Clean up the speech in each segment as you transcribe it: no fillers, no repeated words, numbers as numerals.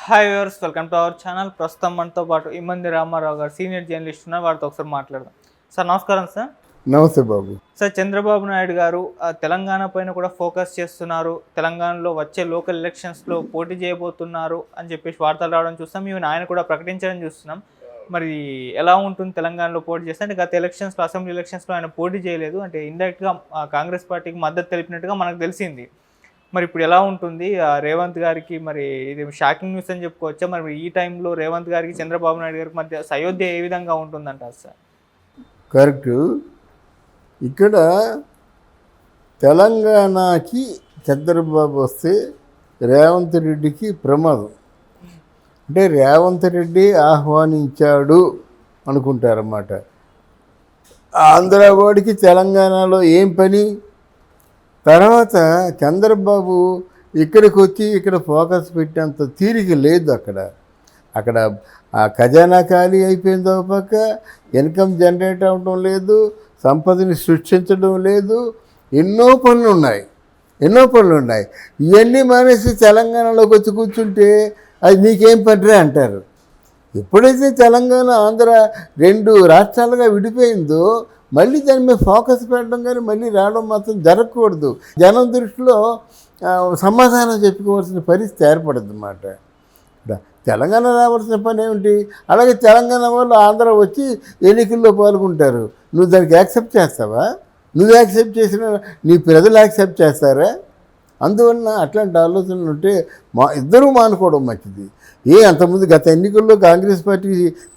Hi viewers, welcome to our channel. ప్రస్తుతం మనతో పాటు ఇమ్మంది రామారావు గారు సీనియర్ జర్నలిస్ట్ ఉన్నారు. వారితో ఒకసారి మాట్లాడదాం. సార్ నమస్కారం. సార్ నమస్తే బాబు. సార్, చంద్రబాబు నాయుడు గారు తెలంగాణ పైన కూడా ఫోకస్ చేస్తున్నారు. తెలంగాణలో వచ్చే లోకల్ ఎలక్షన్స్లో పోటీ చేయబోతున్నారు అని చెప్పేసి వార్తలు రావడం చూస్తాం. ఈవెన్ ఆయన కూడా ప్రకటించడం చూస్తున్నాం. మరి ఎలా ఉంటుంది తెలంగాణలో పోటీ చేస్తే? అంటే గత ఎలక్షన్స్లో, అసెంబ్లీ ఎలక్షన్స్లో ఆయన పోటీ చేయలేదు, అంటే ఇండైరెక్ట్గా కాంగ్రెస్ పార్టీకి మద్దతు తెలిపినట్టుగా మనకు తెలిసింది. మరి ఇప్పుడు ఎలా ఉంటుంది రేవంత్ గారికి? మరి ఇది షాకింగ్ న్యూస్ అని చెప్పుకోవచ్చా? మరి ఈ టైంలో రేవంత్ గారికి చంద్రబాబు నాయుడు గారికి మధ్య సయోధ్య ఏ విధంగా ఉంటుందంటారు సార్? కరెక్టు. ఇక్కడ తెలంగాణకి చంద్రబాబు వస్తే రేవంత్ రెడ్డికి ప్రమాదం. అంటే రేవంత్ రెడ్డి ఆహ్వానించాడు అనుకుంటారన్నమాట. ఆంధ్రవాడికి తెలంగాణలో ఏం పని? తర్వాత చంద్రబాబు ఇక్కడికి వచ్చి ఇక్కడ ఫోకస్ పెట్టేంత తీరిక లేదు. అక్కడ ఆ ఖజానా ఖాళీ అయిపోయింది. ఒక పక్క ఇన్కమ్ జనరేట్ అవ్వడం లేదు, సంపదని సృష్టించడం లేదు. ఎన్నో పనులు ఉన్నాయి. ఇవన్నీ మానేసి తెలంగాణలోకి వచ్చి కూర్చుంటే అది నీకేం పనిరే అంటారు. ఎప్పుడైతే తెలంగాణ ఆంధ్ర రెండు రాష్ట్రాలుగా విడిపోయిందో మళ్ళీ దాని మీద ఫోకస్ పెట్టడం కానీ మళ్ళీ రావడం మాత్రం జరగకూడదు. జనం దృష్టిలో సమాధానం చెప్పుకోవాల్సిన పరిస్థితి ఏర్పడుతుంది అన్నమాట. తెలంగాణ రావాల్సిన పని ఏమిటి? అలాగే తెలంగాణ వాళ్ళు ఆంధ్ర వచ్చి ఎన్నికల్లో పాల్గొంటారు. నువ్వు దానికి యాక్సెప్ట్ చేస్తావా? నువ్వు యాక్సెప్ట్ చేసిన నీ ప్రజలు యాక్సెప్ట్ చేస్తారా? అందువలన అట్లాంటి ఆలోచనలు ఉంటే ఇద్దరూ మానుకోవడం మంచిది. అంతకుముందు గత ఎన్నికల్లో కాంగ్రెస్ పార్టీ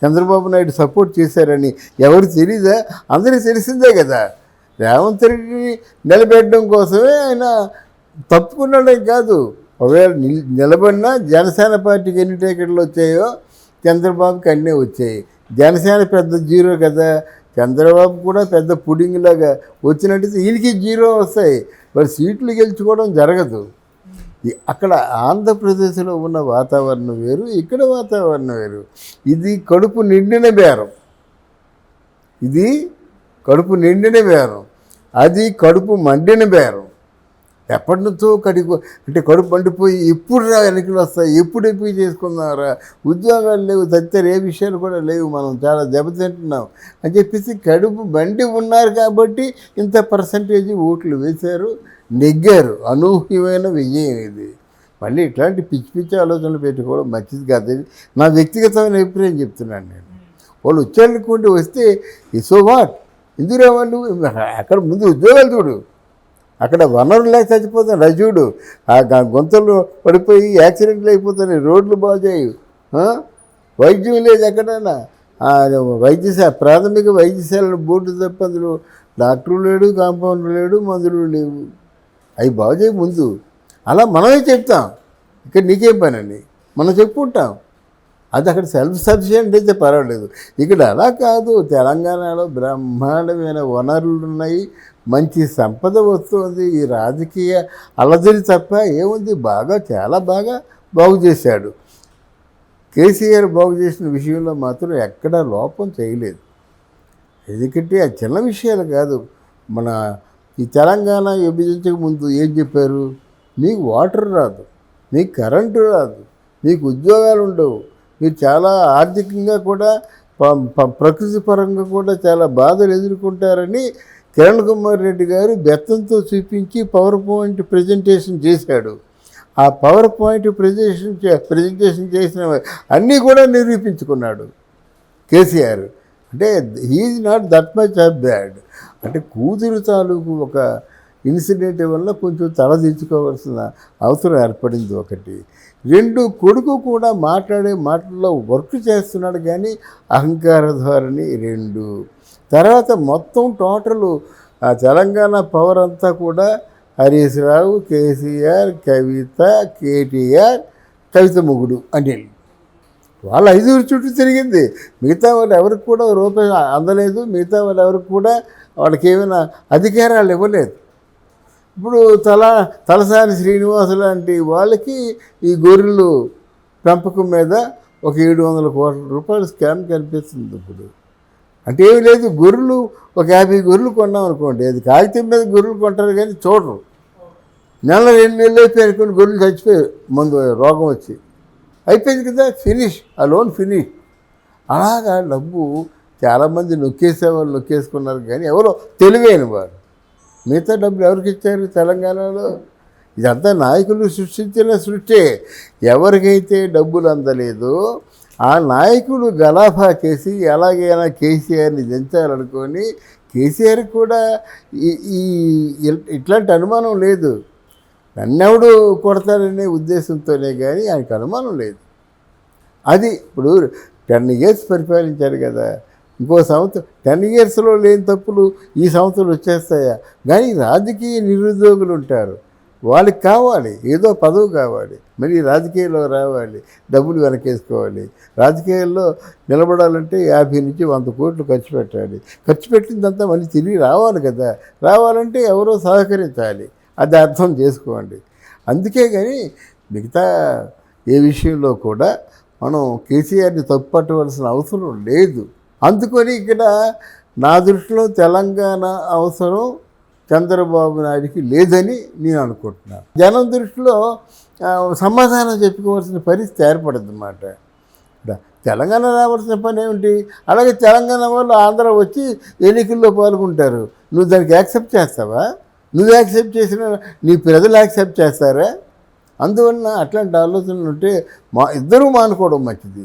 చంద్రబాబు నాయుడు సపోర్ట్ చేశారని ఎవరు తెలీదా? అందరికీ తెలిసిందే కదా. రేవంత్ రెడ్డిని నిలబెట్టడం కోసమే ఆయన తప్పుకున్నాడే కాదు. ఒకవేళ నిలబడినా జనసేన పార్టీకి ఎన్ని టికెట్లు వచ్చాయో చంద్రబాబుకి అన్నీ వచ్చాయి. జనసేన పెద్ద జీరో కదా, చంద్రబాబు కూడా పెద్ద పుడింగ్ లాగా వచ్చినట్టయితే వీళ్ళకి జీరో వస్తాయి. మరి సీట్లు గెలుచుకోవడం జరగదు. అక్కడ ఆంధ్రప్రదేశ్లో ఉన్న వాతావరణం వేరు, ఇక్కడ వాతావరణం వేరు. ఇది కడుపు నిండిన బేరం, అది కడుపు మండిన బేరం. ఎప్పటి నుంచో అంటే కడుపు మండిపోయి ఎప్పుడు ఎన్నికలు వస్తాయి, ఎప్పుడు చేసుకుందాంరా, ఉద్యోగాలు లేవు, తదితర ఏ విషయాలు కూడా లేవు, మనం చాలా దెబ్బతింటున్నాం అని చెప్పేసి కడుపు మండి ఉన్నారు కాబట్టి ఇంత పర్సంటేజ్ ఓట్లు వేశారు, నెగ్గారు. అనూహ్యమైన విజయం ఇది. మళ్ళీ ఇట్లాంటి పిచ్చి ఆలోచనలు పెట్టుకోవడం మంచిది కాదు. నా వ్యక్తిగతమైన అభిప్రాయం చెప్తున్నాను నేను. వాళ్ళు వచ్చారనుకోండి, వస్తే సో వాట్, ఎందుకు వాళ్ళు అక్కడ ముందు ఉద్యోగాలు చూడు, అక్కడ వనరులు లేక చచ్చిపోతాను రజుడు, ఆ గొంతలు పడిపోయి యాక్సిడెంట్లు అయిపోతాయి, రోడ్లు బాగుచేయు, వైద్యం లేదు ఎక్కడైనా. ప్రాథమిక వైద్యశాల బోర్డు తప్ప అందులో డాక్టరు లేడు, కాంపౌండర్ లేడు, మందులు లేవు. అవి బాగు చేయ ముందు. అలా మనమే చెప్తాం, ఇక్కడ నీకేం పని అని మనం చెప్పుకుంటాం. అది అక్కడ సెల్ఫ్ సఫిషియెంట్ అయితే పర్వాలేదు. ఇక్కడ అలా కాదు. తెలంగాణలో బ్రహ్మాండమైన వనరులు ఉన్నాయి, మంచి సంపద వస్తుంది. ఈ రాజకీయ అలజడి తప్ప ఏముంది? చాలా బాగా బాగు చేశాడు కేసీఆర్. బాగు చేసిన విషయంలో మాత్రం ఎక్కడా లోపం చేయలేదు. ఎందుకంటే అది చిన్న విషయాలు కాదు. మన ఈ తెలంగాణ విభజించక ముందు ఏం చెప్పారు? మీకు వాటర్ రాదు, మీకు కరెంటు రాదు, మీకు ఉద్యోగాలు ఉండవు, మీరు చాలా ఆర్థికంగా కూడా ప్రకృతి పరంగా కూడా చాలా బాధలు ఎదుర్కొంటారని కిరణ్ కుమార్ రెడ్డి గారు బెత్తంతో చూపించి పవర్ పాయింట్ ప్రజెంటేషన్ చేశాడు. ఆ పవర్ పాయింట్ ప్రజెంటేషన్ చేసిన అన్నీ కూడా నిరూపించుకున్నాడు కేసీఆర్. అంటే he is not that much of bad. అంటే కూతురు తాలూకు ఒక ఇన్సిడెంట్ వల్ల కొంచెం తలదించుకోవాల్సిన అవసరం ఏర్పడింది ఒకటి. రెండు, కొడుకు కూడా మాట్లాడే మాటల్లో వర్క్ చేస్తున్నాడు కానీ అహంకార ధోరణి. రెండు, తర్వాత మొత్తం టోటల్ ఆ తెలంగాణ పవర్ అంతా కూడా హరీష్ రావు, కేసీఆర్, కవిత, కేటీఆర్, కవిత మొగుడు అనిల్, వాళ్ళ 5 చుట్టూ తిరిగింది. మిగతా వాళ్ళు ఎవరికి కూడా రూపాయి అందలేదు. మిగతా వాళ్ళు ఎవరికి కూడా వాళ్ళకి ఏమైనా అధికారాలు ఇవ్వలేదు. ఇప్పుడు తలసాని శ్రీనివాసు లాంటి వాళ్ళకి ఈ గొర్రెలు పెంపకం మీద ఒక 700 కోట్ల రూపాయలు స్కామ్ కనిపిస్తుంది. ఇప్పుడు అంటే ఏమి లేదు, గొర్రెలు ఒక 50 గొర్రెలు కొన్నాం అనుకోండి, అది కాగితం మీద గొర్రెలు కొంటారు కానీ చూడరు. 1-2 నెలలు అయిపోయి అనుకోండి గొర్రెలు చచ్చిపోయారు, మందు రోగం వచ్చి. అయిపోయింది కదా, ఫినిష్, ఆ లోన్ ఫినిష్. అలాగా డబ్బు చాలామంది నొక్కేసేవాళ్ళు నొక్కేసుకున్నారు, కానీ ఎవరో తెలివైన వారు. మిగతా డబ్బులు ఎవరికి ఇచ్చారు తెలంగాణలో? ఇదంతా నాయకులు సృష్టించిన సృష్టి. ఎవరికైతే డబ్బులు అందలేదో ఆ నాయకులు గలాఫా చేసి ఎలాగైనా కేసీఆర్ని దించాలనుకొని, కేసీఆర్ కూడా ఈ ఇట్లాంటి అనుమానం లేదు, నన్నెవడు కొడతాడనే ఉద్దేశంతోనే కానీ ఆయనకు అనుమానం లేదు. అది ఇప్పుడు 10 years పరిపాలించారు కదా, ఇంకో సంవత్సరం 10 yearsలో లేని తప్పులు ఈ సంవత్సరం వచ్చేస్తాయా? కానీ రాజకీయ నిరుద్యోగులు ఉంటారు, వాళ్ళకి కావాలి ఏదో పదవి కావాలి, మళ్ళీ రాజకీయాల్లో రావాలి, డబ్బులు వెనకేసుకోవాలి. రాజకీయాల్లో నిలబడాలంటే 50 నుంచి 100 కోట్లు ఖర్చు పెట్టాలి. ఖర్చు పెట్టిందంతా మళ్ళీ తిరిగి రావాలి కదా, రావాలంటే ఎవరో సహకరించాలి, అది అర్థం చేసుకోండి. అందుకే కానీ మిగతా ఏ విషయంలో కూడా మనం కేసీఆర్ని తప్పుపట్టవలసిన అవసరం లేదు. అందుకని ఇక్కడ నా దృష్టిలో తెలంగాణ అవసరం చంద్రబాబు నాయుడికి లేదని నేను అనుకుంటున్నాను. జనం దృష్టిలో సమాధానం చెప్పుకోవాల్సిన పరిస్థితి ఏర్పడుతుంది అన్నమాట. తెలంగాణ రావాల్సిన పని ఏమిటి? అలాగే తెలంగాణ వాళ్ళు ఆంధ్ర వచ్చి ఎన్నికల్లో పాల్గొంటారు, నువ్వు దానికి యాక్సెప్ట్ చేస్తావా? నువ్వు యాక్సెప్ట్ చేసిన నీ ప్రజలు యాక్సెప్ట్ చేస్తారా? అందువలన అట్లాంటి ఆలోచనలు ఉంటే ఇద్దరూ మానుకోవడం మంచిది.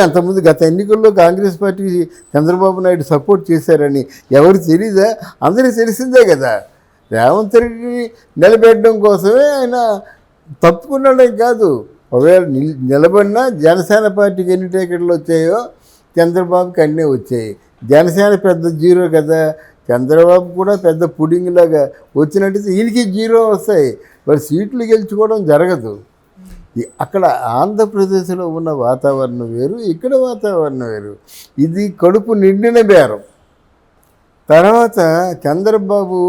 అంతకుముందు గత ఎన్నికల్లో కాంగ్రెస్ పార్టీకి చంద్రబాబు నాయుడు సపోర్ట్ చేశారని ఎవరు తెలీదా? అందరికీ తెలిసిందే కదా. రేవంత్ రెడ్డిని నిలబెట్టడం కోసమే ఆయన తప్పుకున్నాడని కాదు, ఒకవేళ నిలబడినా జనసేన పార్టీకి ఎన్ని టికెట్లు వచ్చాయో చంద్రబాబుకి అన్నీ వచ్చాయి. జనసేన పెద్ద జీరో కదా, చంద్రబాబు కూడా పెద్ద పుడింగ్ లాగా వచ్చినట్టయితే ఈయనకి జీరో వస్తాయి, మరి సీట్లు గెలుచుకోవడం జరగదు. అక్కడ ఆంధ్రప్రదేశ్లో ఉన్న వాతావరణం వేరు, ఇక్కడ వాతావరణం వేరు. ఇది కడుపు నిండిన బేరం. తర్వాత చంద్రబాబు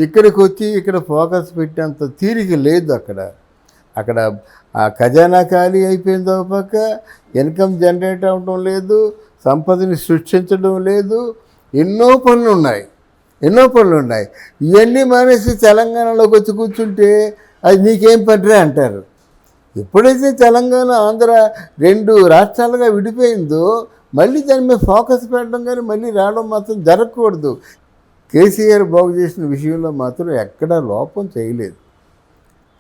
ఇక్కడికి వచ్చి ఇక్కడ ఫోకస్ పెట్టేంత తీరిక లేదు. అక్కడ ఆ ఖజానా ఖాళీ అయిపోయింది, ఒక పక్క ఇన్కమ్ జనరేట్ అవ్వడం లేదు, సంపదని సృష్టించడం లేదు, ఎన్నో పనులు ఉన్నాయి. ఇవన్నీ మానేసి తెలంగాణలోకి వచ్చి కూర్చుంటే అది నీకేం పనిరా అంటారు. ఎప్పుడైతే తెలంగాణ ఆంధ్ర 2 రాష్ట్రాలుగా విడిపోయిందో మళ్ళీ దాని మీద ఫోకస్ పెట్టడం కానీ మళ్ళీ రావడం మాత్రం జరగకూడదు. కేసీఆర్ బాగు చేసిన విషయంలో మాత్రం ఎక్కడా లోపం చేయలేదు.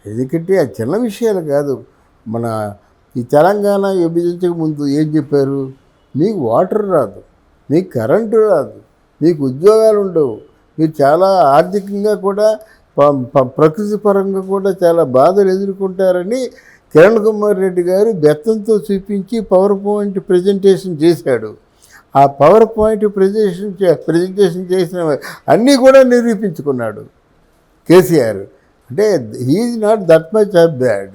ఎందుకంటే అది చిన్న విషయాలు కాదు. మన ఈ తెలంగాణ విభజించక ముందు ఏం చెప్పారు? మీకు వాటర్ రాదు, మీకు కరెంటు రాదు, మీకు ఉద్యోగాలు ఉండవు, మీరు చాలా ఆర్థికంగా కూడా ప్రకృతి పరంగా కూడా చాలా బాధలు ఎదుర్కొంటారని కిరణ్ కుమార్ రెడ్డి గారు బెత్తంతో చూపించి పవర్ పాయింట్ ప్రజెంటేషన్ చేశాడు. ఆ పవర్ పాయింట్ ప్రజెంటేషన్ చేసిన అన్నీ కూడా నిరూపించుకున్నాడు కేసీఆర్. అంటే he is not that much of bad.